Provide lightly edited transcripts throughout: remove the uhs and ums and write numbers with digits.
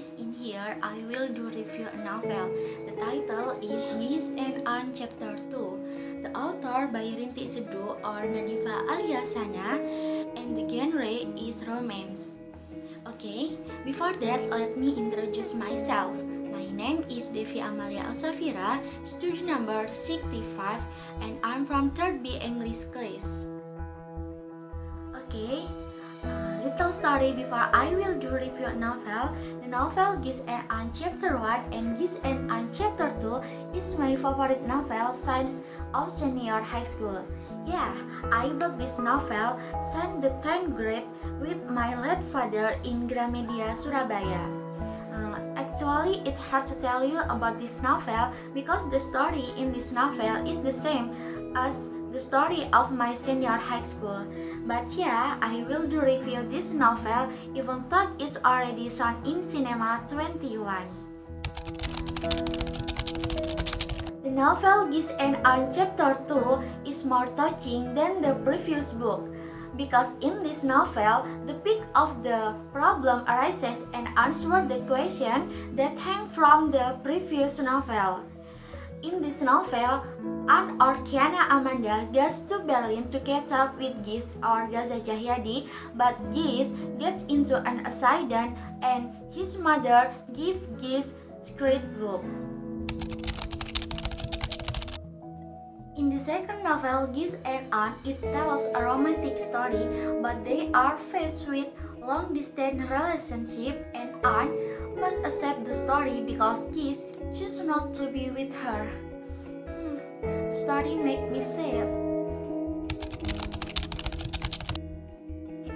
guys, in here I will do review a novel. The title is Giz and Anne Chapter 2. The author by Rinty Seduh or Nadifa Aliasana, and the genre is romance. Okay, before that let me introduce myself. My name is Devi Amalia Alsafira, student number 65, and I'm from 3rd B English class. Okay, little story before I will do review a novel. The novel Giz and Anne Chapter 1 and Giz and Anne Chapter 2 is my favorite novel since of senior high school. Yeah, I bought this novel since the 10th grade with my late father in Gramedia, Surabaya. Actually, it's hard to tell you about this novel because the story in this novel is the same as the story of my senior high school. But yeah, I will do review this novel even though it's already shown in Cinema 21. The novel Giz and Anne Chapter 2 is more touching than the previous book because in this novel, the peak of the problem arises and answers the question that hang from the previous novel. In this novel, Anne or Kiana Amanda goes to Berlin to catch up with Giz or Gaza Cahyadi, but Giz gets into an accident and his mother gives Giz scrapbook. In the second novel, Giz and Anne, it tells a romantic story, but they are faced with long-distance relationship and Anne must accept the story because Giz chooses not to be with her. Story make me sad.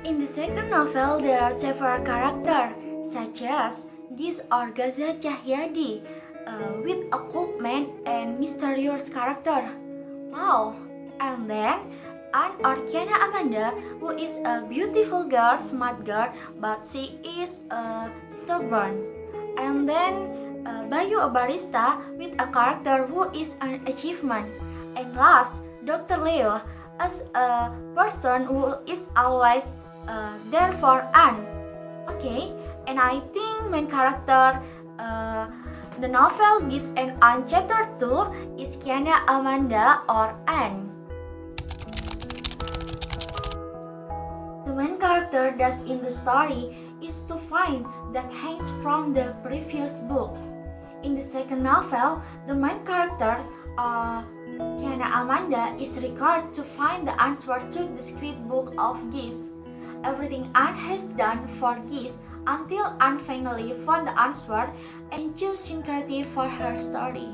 In the second novel, there are several characters, such as Giz or Gaza Cahyadi, with a cult man and mysterious character. Wow! And then Anne or Kiana Amanda, who is a beautiful girl, smart girl, but she is stubborn. And then Bayu, a barista, with a character who is an achievement. And last, Dr. Leo, as a person who is always there for Anne. Okay, and I think main character the novel Giz and Anne Chapter 2 is Kiana Amanda or Anne. The main character does in the story is to find that hangs from the previous book. In the second novel, the main character, Kiana Amanda, is required to find the answer to the scrapbook of Giz. Everything Anne has done for Giz until Anne finally found the answer and chose syncretic for her story.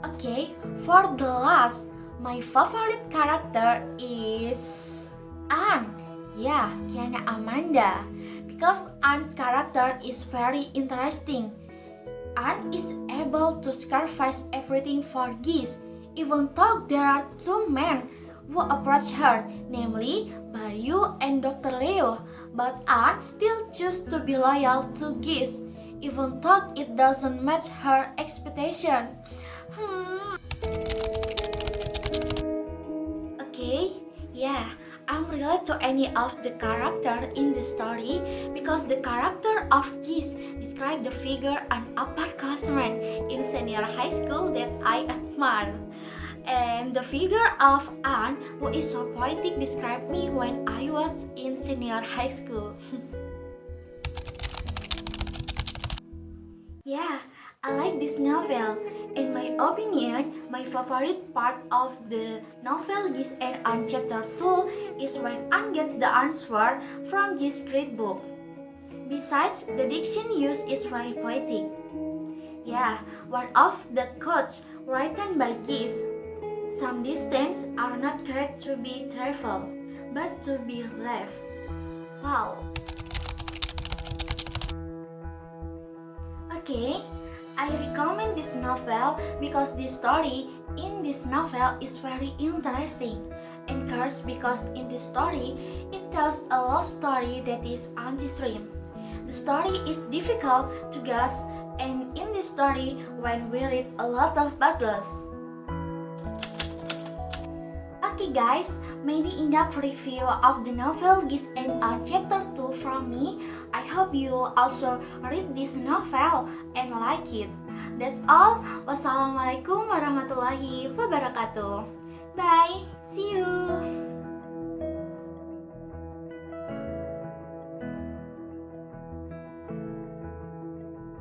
Okay, for the last, my favorite character is Anne. Yeah, Kiana Amanda. Because Anne's character is very interesting. Anne is able to sacrifice everything for Giz, even though there are two men who approach her, namely Bayu and Dr. Leo, but Anne still chooses to be loyal to Giz, even though it doesn't match her expectation. Okay, yeah, I'm related to any of the character in the story because the character of Giz describes the figure an upperclassman in senior high school that I admire. And the figure of Anne, who is so poetic, described me when I was in senior high school. Yeah, I like this novel. In my opinion, my favorite part of the novel Giz and Anne Chapter 2 is when Anne gets the answer from Giz's scrapbook. Besides, the diction used is very poetic. Yeah, one of the quotes written by Giz, "Some distance are not great to be traveled, but to be left." Wow. Okay, I recommend this novel because the story in this novel is very interesting. And cursed because in this story, it tells a love story that is anti-stream. The story is difficult to guess, and in this story, when we read a lot of battles. Okay guys, maybe enough review of the novel Geese and chapter 2 from me. I hope you also read this novel and like it. That's all. Wassalamualaikum warahmatullahi wabarakatuh. Bye. See you.